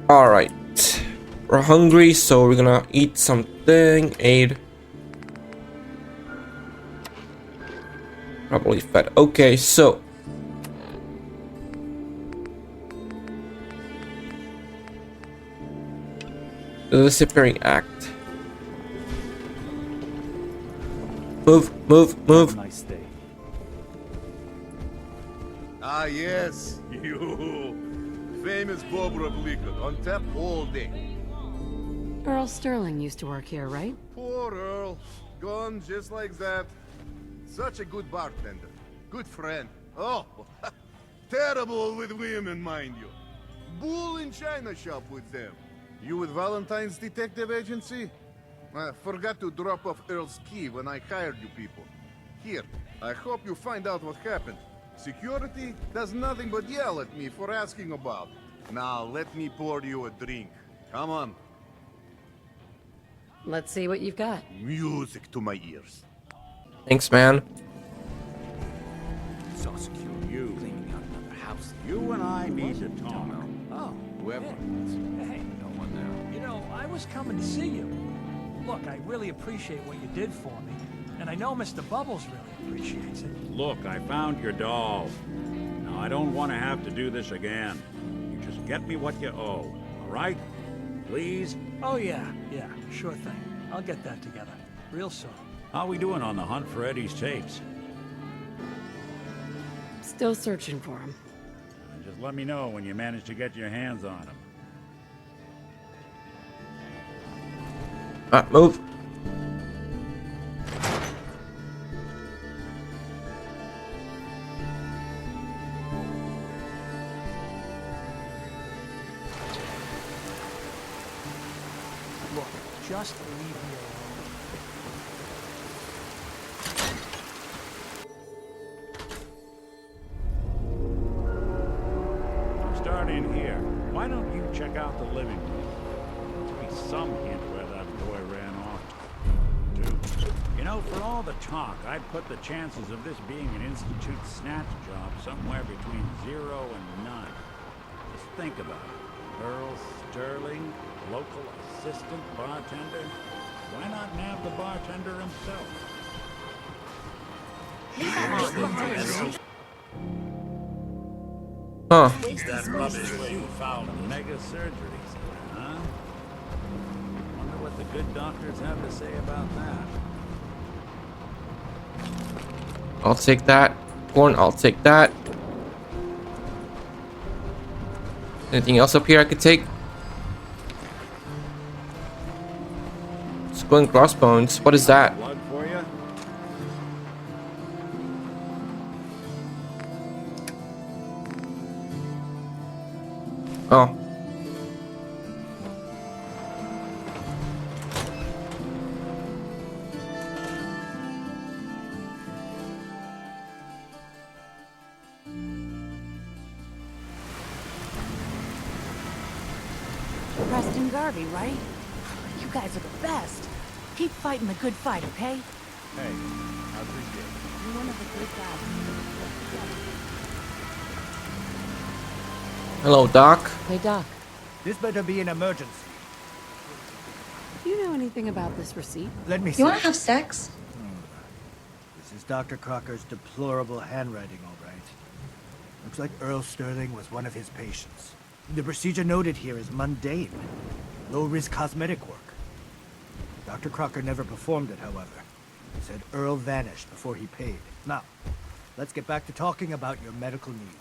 All right, we're hungry, so we're gonna eat something. Aid. Probably fed. Okay, so the disappearing act. Move, move, move. Have a nice day. Ah, yes, you. Famous Bobrov liquor, on tap all day. Earl Sterling used to work here, right? Poor Earl, gone just like that. Such a good bartender, good friend. Oh, terrible with women, mind you. Bull in china shop with them. You with Valentine's Detective Agency? I forgot to drop off Earl's key when I hired you people. Here, I hope you find out what happened. Security does nothing but yell at me for asking about. Now, let me pour you a drink. Come on. Let's see what you've got. Music to my ears. Thanks, man. So secure. You cleaning out another house. You and I need to talk. Oh, Whoever. hey, No one there. you know, I was coming to see you. Look, I really appreciate what you did for me. And I know Mr. Bubbles really appreciates it. Look, I found your doll. Now, I don't want to have to do this again. You just get me what you owe, all right? Please? Oh, yeah, sure thing. I'll get that together. Real soon. How we doing on the hunt for Eddie's tapes? Still searching for him. Just let me know when you manage to get your hands on them. Move. Look, just leave me alone. Starting here, why don't you check out the living room? There'll be some hint where that boy ran off to. You know, for all the talk, I'd put the chances of this being an Institute snatch job somewhere between 0 and none. Just think about it. Earl Sterling, local assistant bartender. Why not nab the bartender himself? Huh. That rubbish where you found mega surgeries, huh? Wonder what the good doctors have to say about that. I'll take that. Corn, I'll take that. Anything else up here I could take? Skull and crossbones. What is that? Blood for you? Oh. Preston Garvey, right? You guys are the best. Keep fighting the good fight, okay? Hey, I appreciate it. You're one of the good guys. Hello, Doc. Hey, Doc. This better be an emergency. Do you know anything about this receipt? Let me see. You want to have sex? This is Dr. Crocker's deplorable handwriting, all right. Looks like Earl Sterling was one of his patients. The procedure noted here is mundane. Low-risk cosmetic work. Dr. Crocker never performed it, however. He said Earl vanished before he paid. Now, let's get back to talking about your medical needs.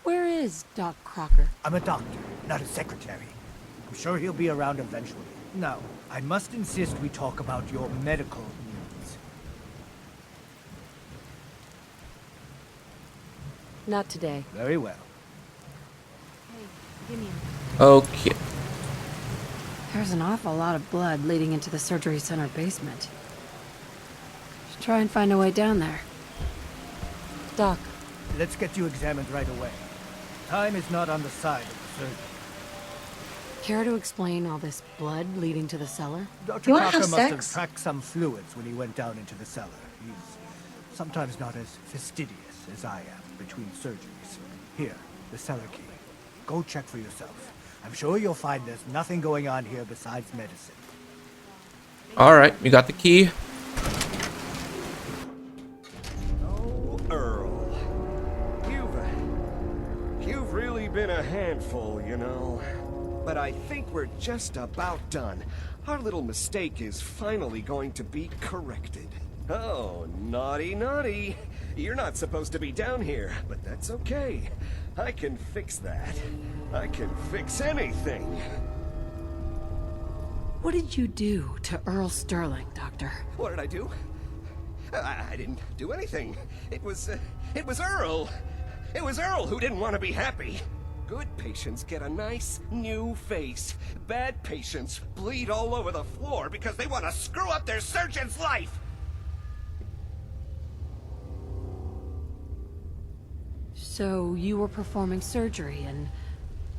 Where is Doc Crocker? I'm a doctor, not a secretary. I'm sure he'll be around eventually. Now, I must insist we talk about your medical needs. Not today. Very well. Hey, give me Okay. There's an awful lot of blood leading into the surgery center basement. Should try and find a way down there. Doc, Let's get you examined right away. Time is not on the side of the surgeon. care to explain all this blood leading to the cellar? Dr. You wanna Crocker have must have sex? tracked some fluids when he went down into the cellar. He's sometimes not as fastidious as I am between surgeries. Here, the cellar key. Go check for yourself. I'm sure you'll find there's nothing going on here besides medicine. Alright, we got the key. Oh, Earl. You've really been a handful, you know. But I think we're just about done. Our little mistake is finally going to be corrected. Oh, naughty, naughty. You're not supposed to be down here, but that's okay. I can fix that. I can fix anything. What did you do to Earl Sterling, Doctor? What did I do? I didn't do anything. It was Earl. It was Earl who didn't want to be happy. Good patients get a nice new face. Bad patients bleed all over the floor because they want to screw up their surgeon's life. So you were performing surgery and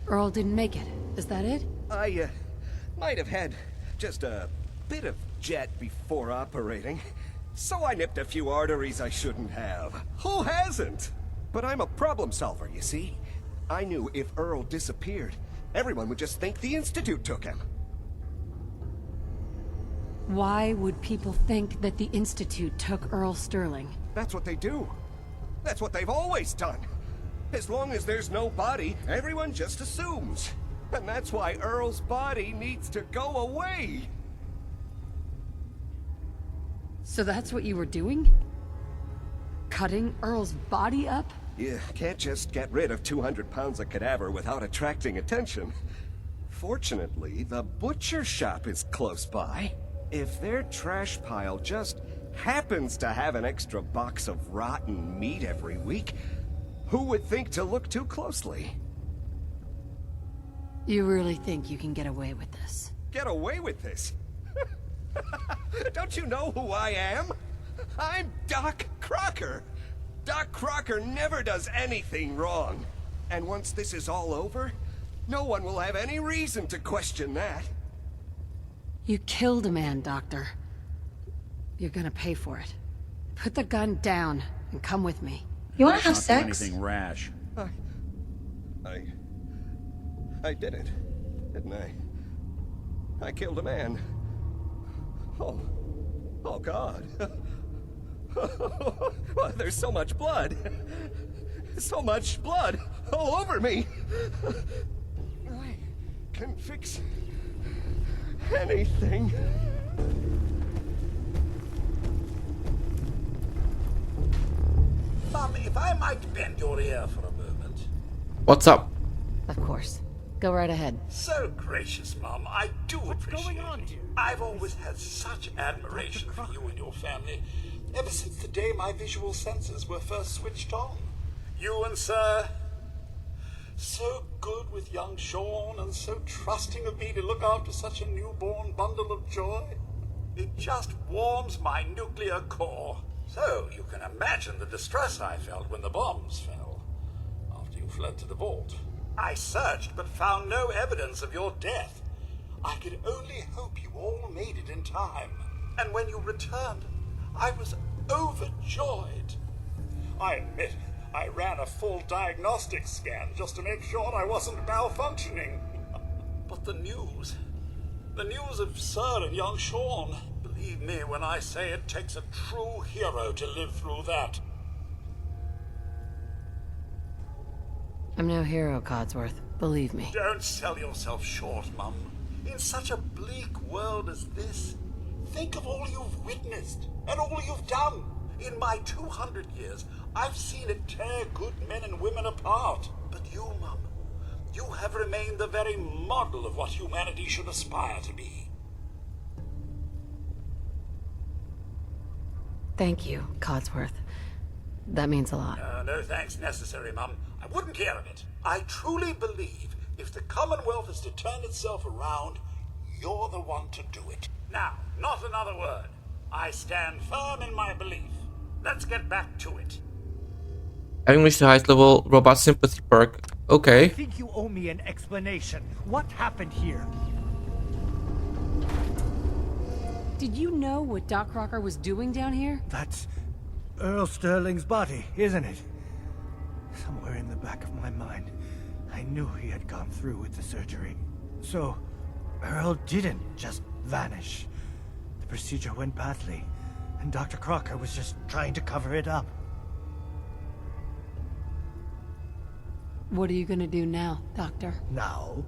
Earl didn't make it. Is that it? I might have had just a bit of jet before operating. So I nipped a few arteries I shouldn't have. Who hasn't? But I'm a problem solver, you see. I knew if Earl disappeared, everyone would just think the Institute took him. Why would people think that the Institute took Earl Sterling? That's what they do. That's what they've always done. As long as there's no body, everyone just assumes. And that's why Earl's body needs to go away. So that's what you were doing? Cutting Earl's body up? You can't just get rid of 200 pounds of cadaver without attracting attention. Fortunately, the butcher shop is close by. If their trash pile just happens to have an extra box of rotten meat every week, who would think to look too closely? You really think you can get away with this? Get away with this? Don't you know who I am? I'm Doc Crocker. Doc Crocker never does anything wrong. And once this is all over, no one will have any reason to question that. You killed a man, Doctor. You're gonna pay for it. Put the gun down and come with me. You wanna have Not do sex? anything rash. I did it, didn't I? I killed a man. Oh God. Well, there's so much blood. So much blood all over me. I can fix anything. Mum, if I might bend your ear for a moment. What's up? Of course. Go right ahead. So gracious, Mum. I do appreciate it. I've always had such admiration for you and your family, ever since the day my visual senses were first switched on. You and Sir, so good with young Sean and so trusting of me to look after such a newborn bundle of joy. It just warms my nuclear core. So you can imagine the distress I felt when the bombs fell, after you fled to the vault. I searched but found no evidence of your death. I could only hope you all made it in time. And when you returned, I was overjoyed. I admit, I ran a full diagnostic scan just to make sure I wasn't malfunctioning. But the news of Sir and young Sean, believe me when I say it takes a true hero to live through that. I'm no hero, Codsworth. Believe me. Don't sell yourself short, Mum. In such a bleak world as this, think of all you've witnessed and all you've done. In my 200 years, I've seen it tear good men and women apart. But you, Mum, you have remained the very model of what humanity should aspire to be. Thank you, Codsworth. That means a lot. No thanks necessary, Mum. I wouldn't hear of it. I truly believe if the Commonwealth is to turn itself around, you're the one to do it. Now, not another word. I stand firm in my belief. Let's get back to it. Having reached the highest level robot sympathy perk. I Okay. think you owe me an explanation. What happened here? Did you know what Doc Crocker was doing down here? That's Earl Sterling's body, isn't it? Somewhere in the back of my mind, I knew he had gone through with the surgery. So, Earl didn't just vanish. The procedure went badly, and Dr. Crocker was just trying to cover it up. What are you gonna do now, Doctor? Now,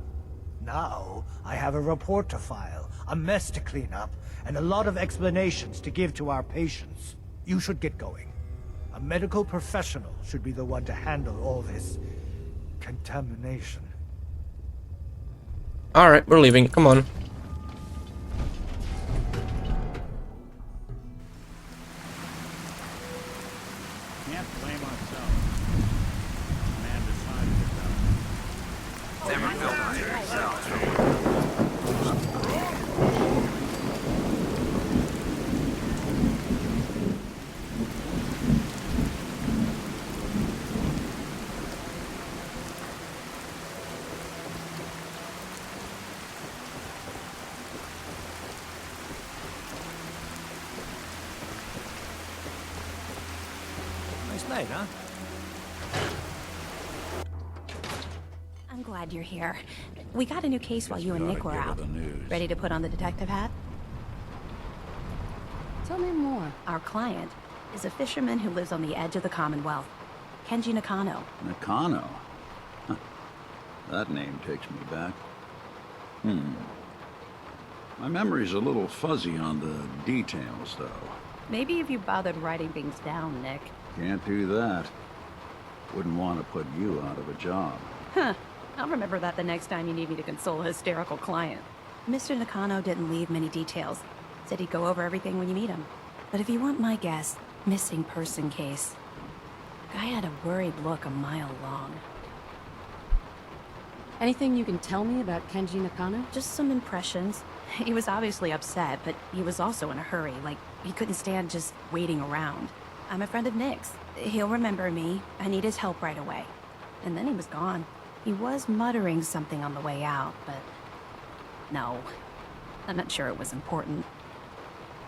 I have a report to file, a mess to clean up, and a lot of explanations to give to our patients. You should get going. A medical professional should be the one to handle all this contamination. Alright, we're leaving. Come on. Can't blame ourselves. Man decided to go. Never built it to yourself. Nice night, huh? I'm glad you're here. We got a new case while you and Nick were Gotta give out. her the news. Ready to put on the detective hat? Tell me more. Our client is a fisherman who lives on the edge of the Commonwealth. Kenji Nakano. Nakano? Huh. That name takes me back. My memory's a little fuzzy on the details, though. Maybe if you bothered writing things down, Nick. Can't do that. Wouldn't want to put you out of a job. Huh. I'll remember that the next time you need me to console a hysterical client. Mr. Nakano didn't leave many details. Said he'd go over everything when you meet him. But if you want my guess, missing person case. Guy had a worried look a mile long. Anything you can tell me about Kenji Nakano? Just some impressions. He was obviously upset, but he was also in a hurry. Like, he couldn't stand just waiting around. I'm a friend of Nick's. He'll remember me. I need his help right away. And then he was gone. He was muttering something on the way out, but... no. I'm not sure it was important.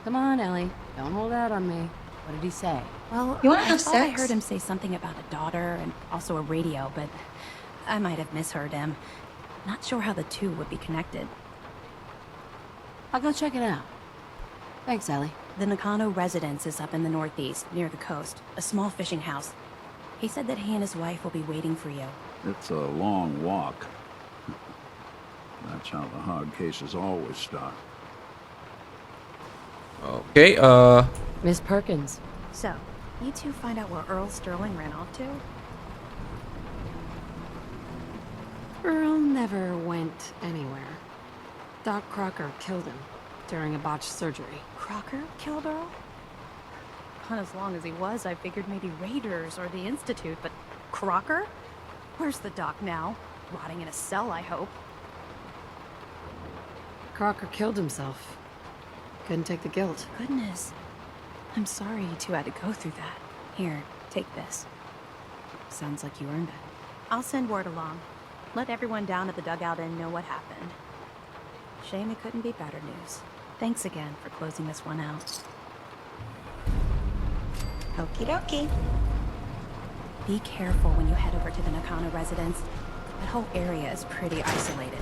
Come on, Ellie. Don't hold out on me. What did he say? Well, You wanna I have thought I sex? heard him say something about a daughter and also a radio, but I might have misheard him. Not sure how the two would be connected. I'll go check it out. Thanks, Ellie. The Nakano residence is up in the northeast, near the coast. A small fishing house. He said that he and his wife will be waiting for you. It's a long walk. That's how the hog cases always start. Okay, Miss Perkins. So, you two find out where Earl Sterling ran off to? Earl never went anywhere. Doc Crocker killed him during a botched surgery. Crocker killed Earl? Not as long as he was, I figured maybe Raiders or the Institute, but Crocker? Where's the doc now? Rotting in a cell, I hope. Crocker killed himself. Couldn't take the guilt. Goodness. I'm sorry you two had to go through that. Here, take this. Sounds like you earned it. I'll send word along. Let everyone down at the Dugout Inn know what happened. Shame it couldn't be better news. Thanks again for closing this one out. Okie dokie. Be careful when you head over to the Nakano residence. That whole area is pretty isolated.